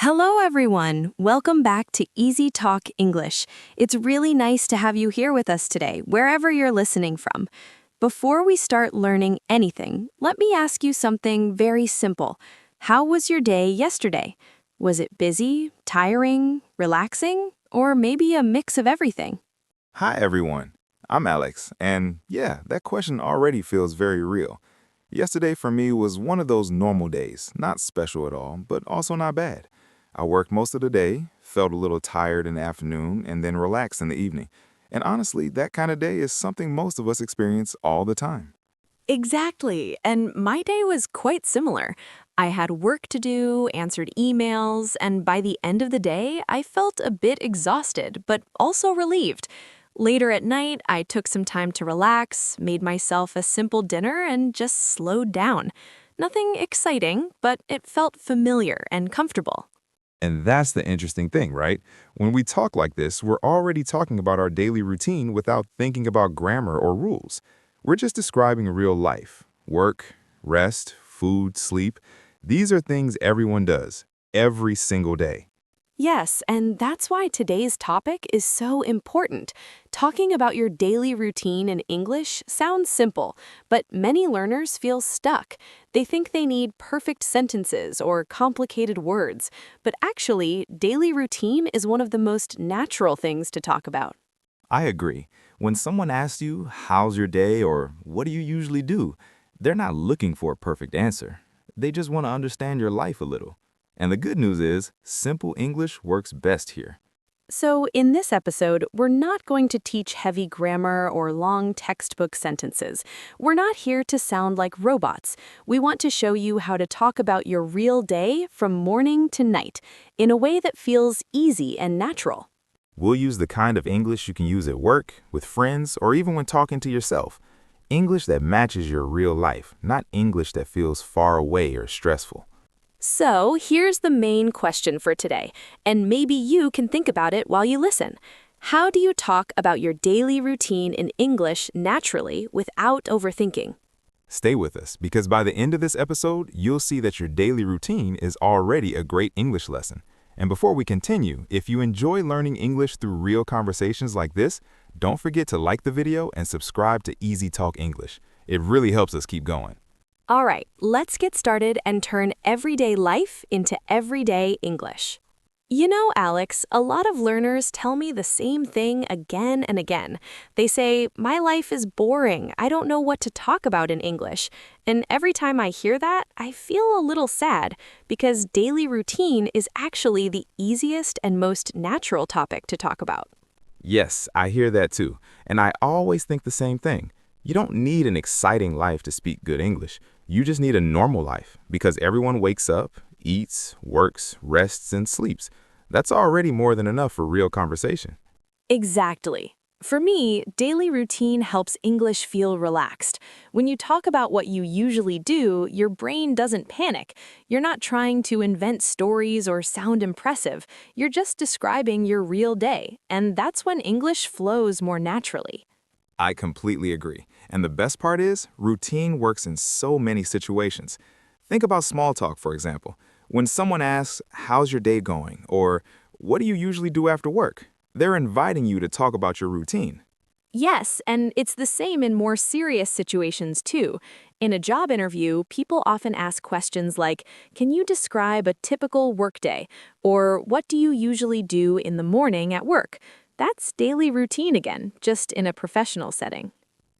Hello, everyone. Welcome back to EasyTalk English. It's really nice to have you here with us today, wherever you're listening from. Before we start learning anything, let me ask you something very simple. How was your day yesterday? Was it busy, tiring, relaxing, or maybe a mix of everything? Hi, everyone. I'm Alex, and yeah, that question already feels very real. Yesterday for me was one of those normal days, not special at all, but also not bad. I worked most of the day, felt a little tired in the afternoon, and then relaxed in the evening. And honestly, that kind of day is something most of us experience all the time. Exactly. And my day was quite similar. I had work to do, answered emails, and by the end of the day, I felt a bit exhausted, but also relieved. Later at night, I took some time to relax, made myself a simple dinner, and just slowed down. Nothing exciting, but it felt familiar and comfortable. And that's the interesting thing, right? When we talk like this, we're already talking about our daily routine without thinking about grammar or rules. We're just describing real life. Work, rest, food, sleep. These are things everyone does, every single day. Yes, and that's why today's topic is so important. Talking about your daily routine in English sounds simple, but many learners feel stuck. They think they need perfect sentences or complicated words, but actually, daily routine is one of the most natural things to talk about. I agree. When someone asks you, how's your day or what do you usually do, they're not looking for a perfect answer. They just want to understand your life a little. And the good news is, simple English works best here. So, in this episode, we're not going to teach heavy grammar or long textbook sentences. We're not here to sound like robots. We want to show you how to talk about your real day from morning to night in a way that feels easy and natural. We'll use the kind of English you can use at work, with friends, or even when talking to yourself. English that matches your real life, not English that feels far away or stressful. So, here's the main question for today, and maybe you can think about it while you listen. How do you talk about your daily routine in English naturally without overthinking? Stay with us, because by the end of this episode, you'll see that your daily routine is already a great English lesson. And before we continue, if you enjoy learning English through real conversations like this, don't forget to like the video and subscribe to Easy Talk English. It really helps us keep going. All right, let's get started and turn everyday life into everyday English. You know, Alex, a lot of learners tell me the same thing again and again. They say, my life is boring. I don't know what to talk about in English. And every time I hear that, I feel a little sad because daily routine is actually the easiest and most natural topic to talk about. Yes, I hear that too. And I always think the same thing. You don't need an exciting life to speak good English. You just need a normal life because everyone wakes up, eats, works, rests, and sleeps. That's already more than enough for real conversation. Exactly. For me, daily routine helps English feel relaxed. When you talk about what you usually do, your brain doesn't panic. You're not trying to invent stories or sound impressive. You're just describing your real day, and that's when English flows more naturally. I completely agree. And the best part is, routine works in so many situations. Think about small talk, for example. When someone asks, how's your day going? Or what do you usually do after work? They're inviting you to talk about your routine. Yes, and it's the same in more serious situations too. In a job interview, people often ask questions like, can you describe a typical workday? Or what do you usually do in the morning at work? That's daily routine again, just in a professional setting.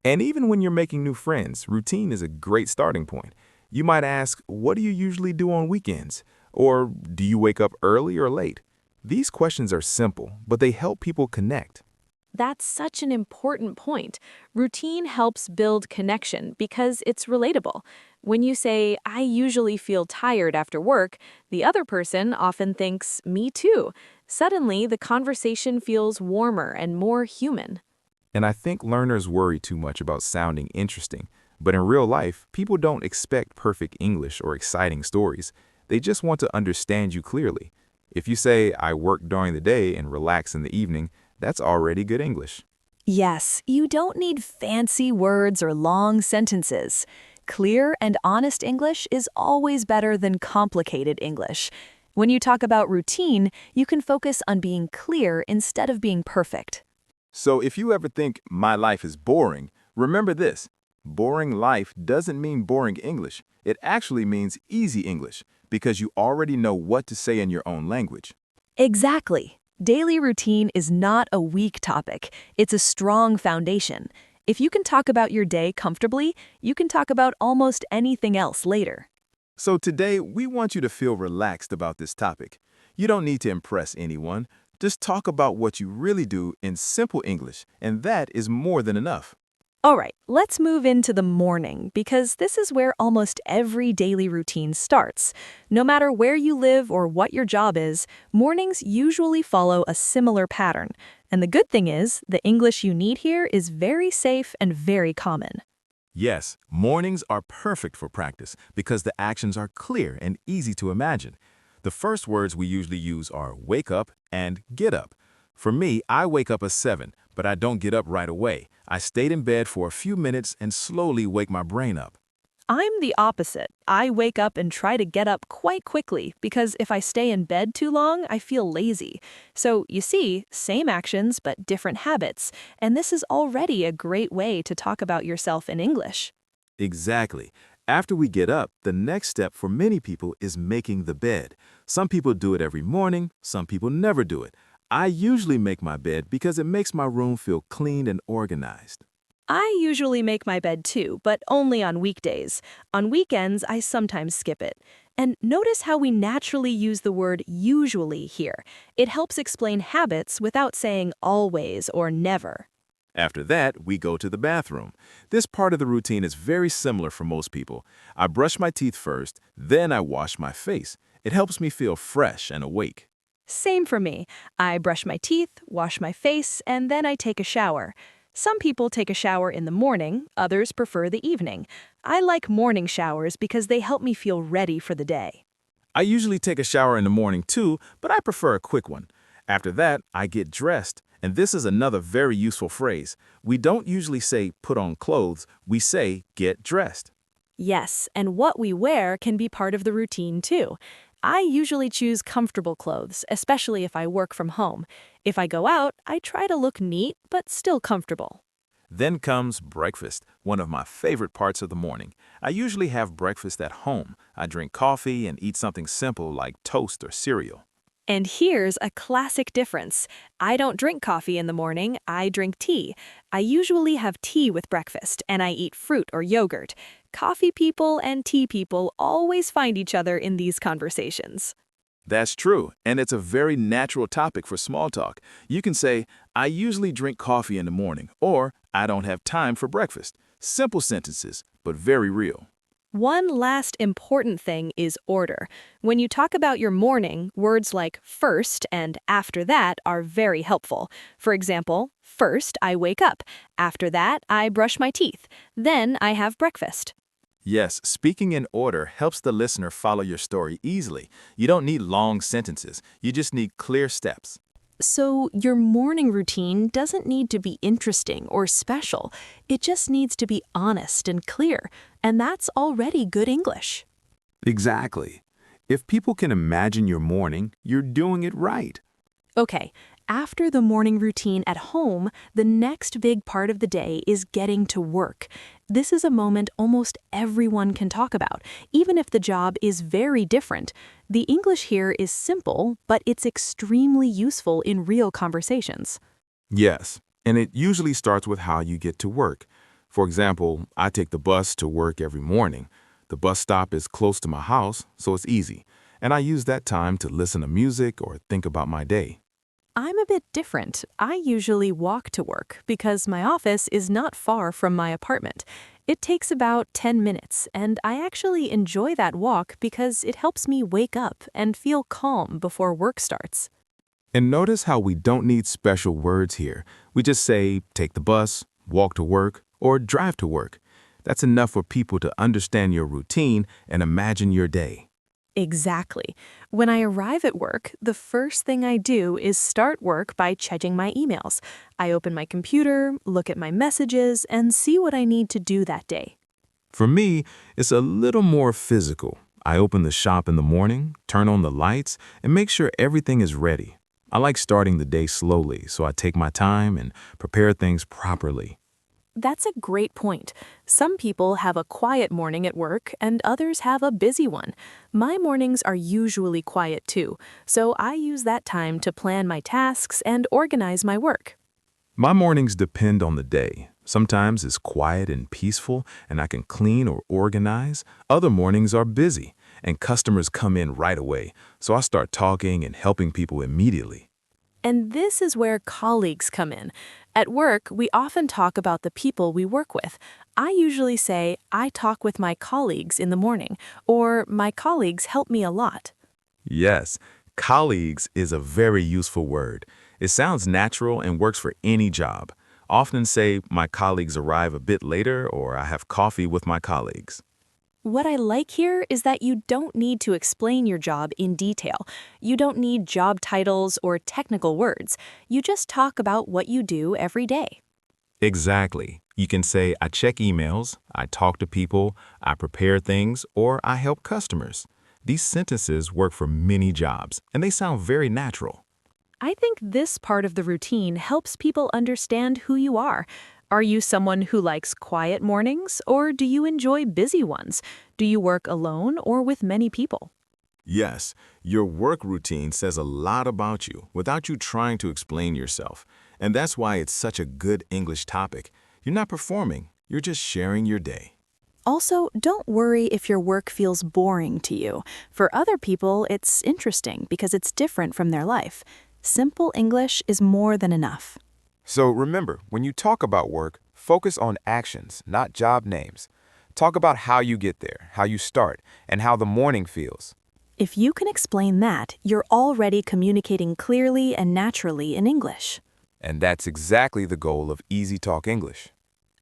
And even when you're making new friends, routine is a great starting point. You might ask, what do you usually do on weekends? Or do you wake up early or late? These questions are simple, but they help people connect. That's such an important point. Routine helps build connection because it's relatable. When you say, I usually feel tired after work, the other person often thinks, me too. Suddenly, the conversation feels warmer and more human. And I think learners worry too much about sounding interesting. But in real life, people don't expect perfect English or exciting stories. They just want to understand you clearly. If you say, I work during the day and relax in the evening, that's already good English. Yes, you don't need fancy words or long sentences. Clear and honest English is always better than complicated English. When you talk about routine, you can focus on being clear instead of being perfect. So if you ever think my life is boring, remember this. Boring life doesn't mean boring English. It actually means easy English because you already know what to say in your own language. Exactly. Daily routine is not a weak topic. It's a strong foundation. If you can talk about your day comfortably, you can talk about almost anything else later. So today, we want you to feel relaxed about this topic. You don't need to impress anyone. Just talk about what you really do in simple English, and that is more than enough. All right, let's move into the morning because this is where almost every daily routine starts. No matter where you live or what your job is, mornings usually follow a similar pattern. And the good thing is, the English you need here is very safe and very common. Yes, mornings are perfect for practice because the actions are clear and easy to imagine. The first words we usually use are wake up and get up. For me, I wake up at 7, but I don't get up right away. I stayed in bed for a few minutes and slowly wake my brain up. I'm the opposite. I wake up and try to get up quite quickly because if I stay in bed too long, I feel lazy. So you see, same actions but different habits, and this is already a great way to talk about yourself in English. Exactly. After we get up, the next step for many people is making the bed. Some people do it every morning, some people never do it. I usually make my bed because it makes my room feel clean and organized. I usually make my bed too, but only on weekdays. On weekends, I sometimes skip it. And notice how we naturally use the word usually here. It helps explain habits without saying always or never. After that, we go to the bathroom. This part of the routine is very similar for most people. I brush my teeth first, then I wash my face. It helps me feel fresh and awake. Same for me. I brush my teeth, wash my face, and then I take a shower. Some people take a shower in the morning, others prefer the evening. I like morning showers because they help me feel ready for the day. I usually take a shower in the morning too, but I prefer a quick one. After that, I get dressed, and this is another very useful phrase. We don't usually say put on clothes, we say get dressed. Yes, and what we wear can be part of the routine too. I usually choose comfortable clothes, especially if I work from home. If I go out, I try to look neat but still comfortable. Then comes breakfast, one of my favorite parts of the morning. I usually have breakfast at home. I drink coffee and eat something simple like toast or cereal. And here's a classic difference. I don't drink coffee in the morning, I drink tea. I usually have tea with breakfast, and I eat fruit or yogurt. Coffee people and tea people always find each other in these conversations. That's true, and it's a very natural topic for small talk. You can say, I usually drink coffee in the morning, or I don't have time for breakfast. Simple sentences, but very real. One last important thing is order. When you talk about your morning, words like first and after that are very helpful. For example, first I wake up. After that, I brush my teeth. Then I have breakfast. Yes, speaking in order helps the listener follow your story easily. You don't need long sentences. You just need clear steps. So, your morning routine doesn't need to be interesting or special. It just needs to be honest and clear, and that's already good English. Exactly. If people can imagine your morning, you're doing it right. Okay, after the morning routine at home, the next big part of the day is getting to work. This is a moment almost everyone can talk about, even if the job is very different. The English here is simple, but it's extremely useful in real conversations. Yes, and it usually starts with how you get to work. For example, I take the bus to work every morning. The bus stop is close to my house, so it's easy. And I use that time to listen to music or think about my day. I'm a bit different. I usually walk to work because my office is not far from my apartment. It takes about 10 minutes, and I actually enjoy that walk because it helps me wake up and feel calm before work starts. And notice how we don't need special words here. We just say, take the bus, walk to work, or drive to work. That's enough for people to understand your routine and imagine your day. Exactly. When I arrive at work, the first thing I do is start work by checking my emails. I open my computer, look at my messages, and see what I need to do that day. For me, it's a little more physical. I open the shop in the morning, turn on the lights, and make sure everything is ready. I like starting the day slowly, so I take my time and prepare things properly. That's a great point. Some people have a quiet morning at work and others have a busy one. My mornings are usually quiet too, so I use that time to plan my tasks and organize my work. My mornings depend on the day. Sometimes it's quiet and peaceful, and I can clean or organize. Other mornings are busy, and customers come in right away, so I start talking and helping people immediately. And this is where colleagues come in. At work, we often talk about the people we work with. I usually say, I talk with my colleagues in the morning, or my colleagues help me a lot. Yes, colleagues is a very useful word. It sounds natural and works for any job. Often say, my colleagues arrive a bit later, or I have coffee with my colleagues. What I like here is that you don't need to explain your job in detail. You don't need job titles or technical words. You just talk about what you do every day. Exactly. You can say, I check emails, I talk to people, I prepare things, or I help customers. These sentences work for many jobs, and they sound very natural. I think this part of the routine helps people understand who you are. Are you someone who likes quiet mornings, or do you enjoy busy ones? Do you work alone or with many people? Yes, your work routine says a lot about you without you trying to explain yourself. And that's why it's such a good English topic. You're not performing, you're just sharing your day. Also, don't worry if your work feels boring to you. For other people, it's interesting because it's different from their life. Simple English is more than enough. So remember, when you talk about work, focus on actions, not job names. Talk about how you get there, how you start, and how the morning feels. If you can explain that, you're already communicating clearly and naturally in English. And that's exactly the goal of EasyTalk English.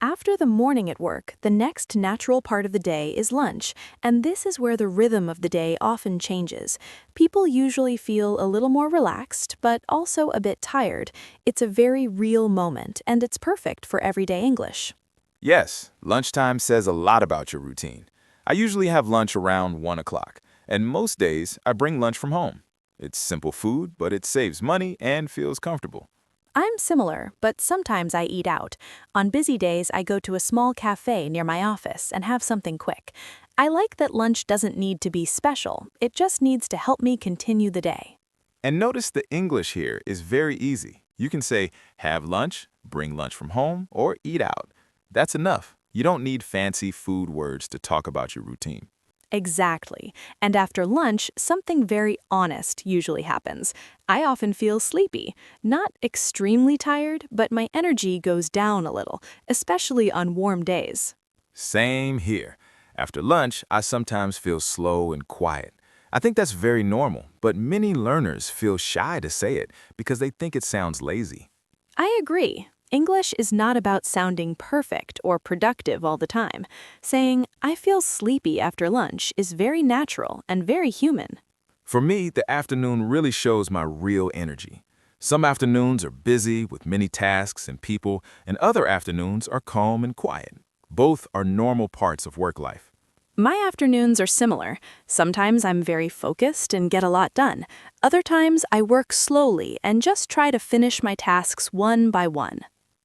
After the morning at work, the next natural part of the day is lunch, and this is where the rhythm of the day often changes. People usually feel a little more relaxed, but also a bit tired. It's a very real moment, and it's perfect for everyday English. Yes, lunchtime says a lot about your routine. I usually have lunch around 1 o'clock, and most days I bring lunch from home. It's simple food, but it saves money and feels comfortable. I'm similar, but sometimes I eat out. On busy days, I go to a small cafe near my office and have something quick. I like that lunch doesn't need to be special. It just needs to help me continue the day. And notice the English here is very easy. You can say, have lunch, bring lunch from home, or eat out. That's enough. You don't need fancy food words to talk about your routine. Exactly. And after lunch, something very honest usually happens. I often feel sleepy. Not extremely tired, but my energy goes down a little, especially on warm days. Same here. After lunch, I sometimes feel slow and quiet. I think that's very normal, but many learners feel shy to say it because they think it sounds lazy. I agree. English is not about sounding perfect or productive all the time. Saying, I feel sleepy after lunch is very natural and very human. For me, the afternoon really shows my real energy. Some afternoons are busy with many tasks and people, and other afternoons are calm and quiet. Both are normal parts of work life. My afternoons are similar. Sometimes I'm very focused and get a lot done. Other times I work slowly and just try to finish my tasks one by one.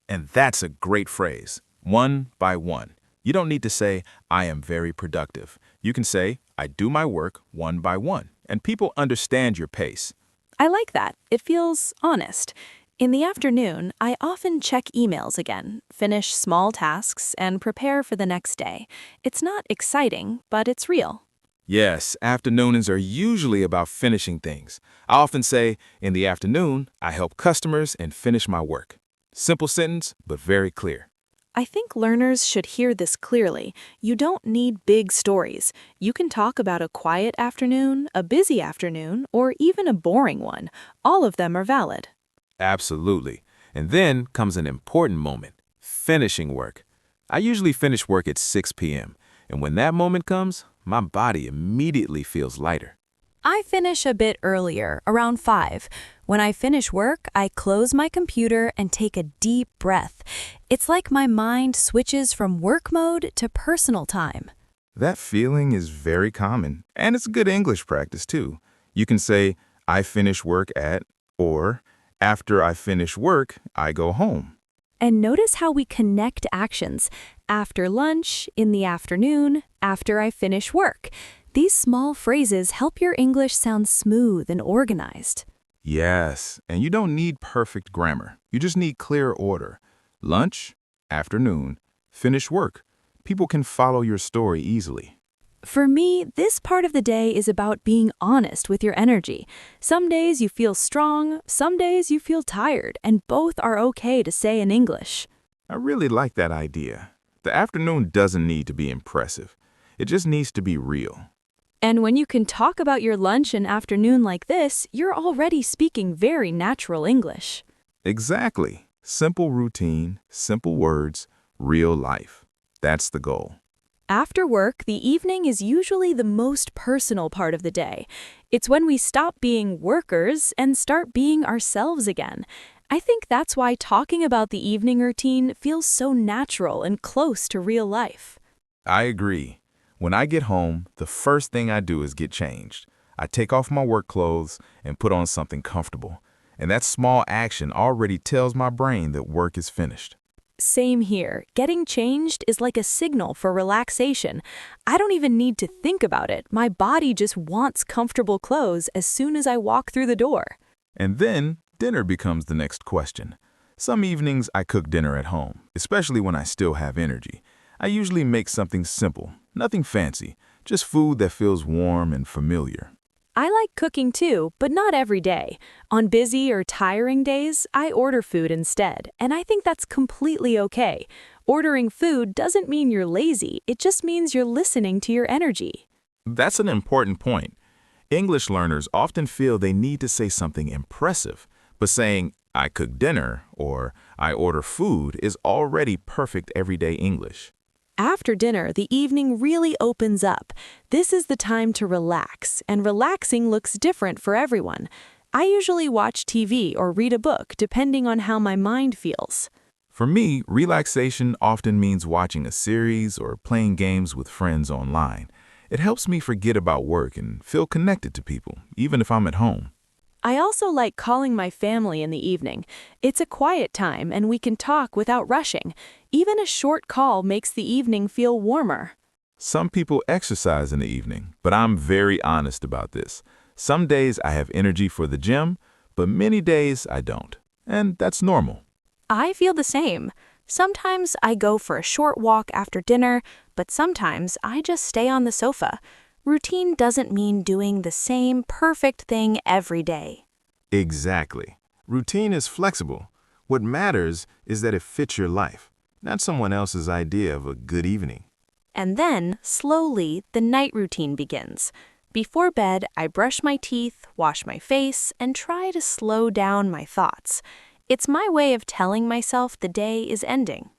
And that's a great phrase, one by one. You don't need to say, I am very productive. You can say, I do my work one by one, and people understand your pace. I like that. It feels honest. In the afternoon, I often check emails again, finish small tasks, and prepare for the next day. It's not exciting, but it's real. Yes, afternoons are usually about finishing things. I often say, in the afternoon, I help customers and finish my work. Simple sentence, but very clear. I think learners should hear this clearly. You don't need big stories. You can talk about a quiet afternoon, a busy afternoon, or even a boring one. All of them are valid. Absolutely. And then comes an important moment, finishing work. I usually finish work at 6 p.m., and when that moment comes, my body immediately feels lighter. I finish a bit earlier, around 5. When I finish work, I close my computer and take a deep breath. It's like my mind switches from work mode to personal time. That feeling is very common, and it's good English practice too. You can say, I finish work at, or after I finish work, I go home. And notice how we connect actions. After lunch, in the afternoon, after I finish work. These small phrases help your English sound smooth and organized. Yes, and you don't need perfect grammar. You just need clear order. Lunch, afternoon, finish work. People can follow your story easily. For me, this part of the day is about being honest with your energy. Some days you feel strong, some days you feel tired, and both are okay to say in English. I really like that idea. The afternoon doesn't need to be impressive. It just needs to be real. And when you can talk about your lunch and afternoon like this, you're already speaking very natural English. Exactly. Simple routine, simple words, real life. That's the goal. After work, the evening is usually the most personal part of the day. It's when we stop being workers and start being ourselves again. I think that's why talking about the evening routine feels so natural and close to real life. I agree. When I get home, the first thing I do is get changed. I take off my work clothes and put on something comfortable. And that small action already tells my brain that work is finished. Same here. Getting changed is like a signal for relaxation. I don't even need to think about it. My body just wants comfortable clothes as soon as I walk through the door. And then dinner becomes the next question. Some evenings I cook dinner at home, especially when I still have energy. I usually make something simple, nothing fancy, just food that feels warm and familiar. I like cooking too, but not every day. On busy or tiring days, I order food instead, and I think that's completely okay. Ordering food doesn't mean you're lazy, it just means you're listening to your energy. That's an important point. English learners often feel they need to say something impressive, but saying, I cook dinner or I order food is already perfect everyday English. After dinner, the evening really opens up. This is the time to relax, and relaxing looks different for everyone. I usually watch TV or read a book depending on how my mind feels. For me, relaxation often means watching a series or playing games with friends online. It helps me forget about work and feel connected to people, even if I'm at home. I also like calling my family in the evening. It's a quiet time and we can talk without rushing. Even a short call makes the evening feel warmer. Some people exercise in the evening, but I'm very honest about this. Some days I have energy for the gym, but many days I don't. And that's normal. I feel the same. Sometimes I go for a short walk after dinner, but sometimes I just stay on the sofa. Routine doesn't mean doing the same perfect thing every day. Exactly. Routine is flexible. What matters is that it fits your life, not someone else's idea of a good evening. And then, slowly, the night routine begins. Before bed, I brush my teeth, wash my face, and try to slow down my thoughts. It's my way of telling myself the day is ending.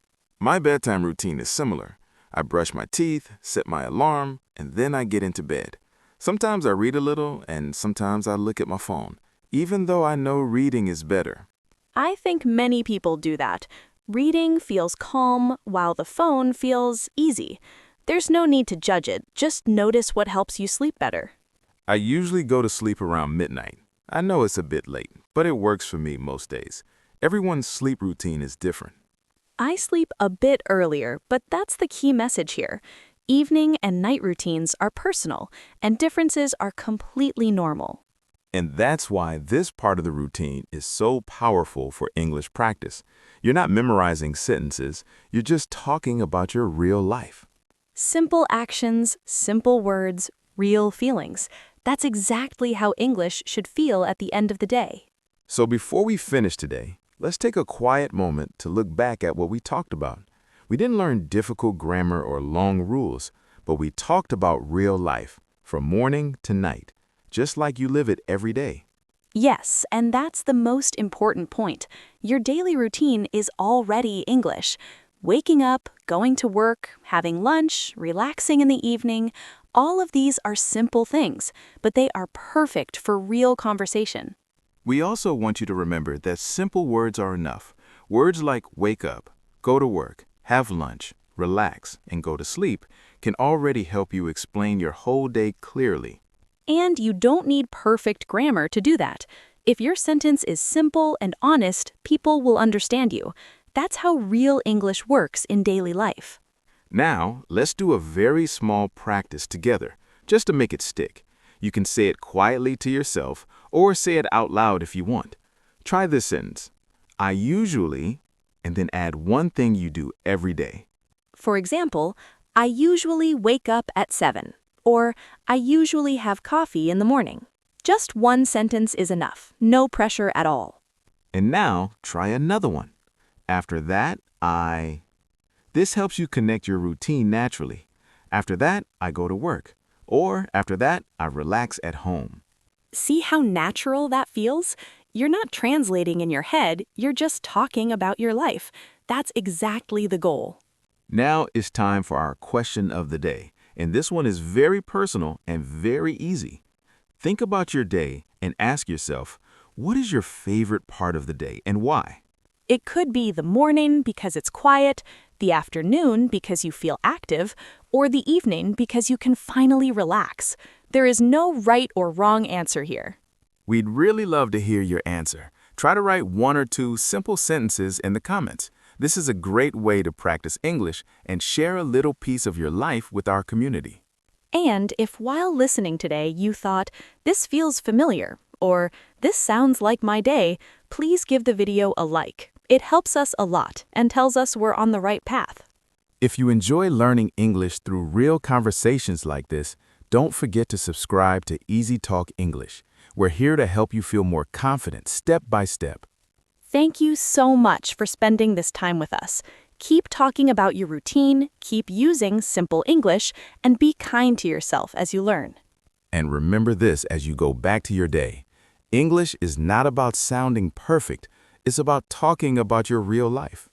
My bedtime routine is similar. I brush my teeth, set my alarm, and then I get into bed. Sometimes I read a little, and sometimes I look at my phone, even though I know reading is better. I think many people do that. Reading feels calm, while the phone feels easy. There's no need to judge it, just notice what helps you sleep better. I usually go to sleep around midnight. I know it's a bit late, but it works for me most days. Everyone's sleep routine is different. I sleep a bit earlier, but that's the key message here. Evening and night routines are personal, and differences are completely normal. And that's why this part of the routine is so powerful for English practice. You're not memorizing sentences, you're just talking about your real life. Simple actions, simple words, real feelings. That's exactly how English should feel at the end of the day. So before we finish today, let's take a quiet moment to look back at what we talked about. We didn't learn difficult grammar or long rules, but we talked about real life, from morning to night, just like you live it every day. Yes, and that's the most important point. Your daily routine is already English. Waking up, going to work, having lunch, relaxing in the evening, all of these are simple things, but they are perfect for real conversation. We also want you to remember that simple words are enough. Words like wake up, go to work, have lunch, relax, and go to sleep can already help you explain your whole day clearly. And you don't need perfect grammar to do that. If your sentence is simple and honest, people will understand you. That's how real English works in daily life. Now, let's do a very small practice together, just to make it stick. You can say it quietly to yourself or say it out loud if you want. Try this sentence. I usually, and then add one thing you do every day. For example, I usually wake up at 7, or I usually have coffee in the morning. Just one sentence is enough, no pressure at all. And now, try another one. After that, This helps you connect your routine naturally. After that, I go to work. Or after that, I relax at home. See how natural that feels? You're not translating in your head, you're just talking about your life. That's exactly the goal. Now it's time for our question of the day. And this one is very personal and very easy. Think about your day and ask yourself, what is your favorite part of the day and why? It could be the morning because it's quiet, the afternoon because you feel active, or the evening because you can finally relax. There is no right or wrong answer here. We'd really love to hear your answer. Try to write 1 or 2 simple sentences in the comments. This is a great way to practice English and share a little piece of your life with our community. And if while listening today you thought, this feels familiar, or this sounds like my day, please give the video a like. It helps us a lot and tells us we're on the right path. If you enjoy learning English through real conversations like this, don't forget to subscribe to EasyTalk English. We're here to help you feel more confident step by step. Thank you so much for spending this time with us. Keep talking about your routine, keep using simple English, and be kind to yourself as you learn. And remember this as you go back to your day. English is not about sounding perfect. It's about talking about your real life.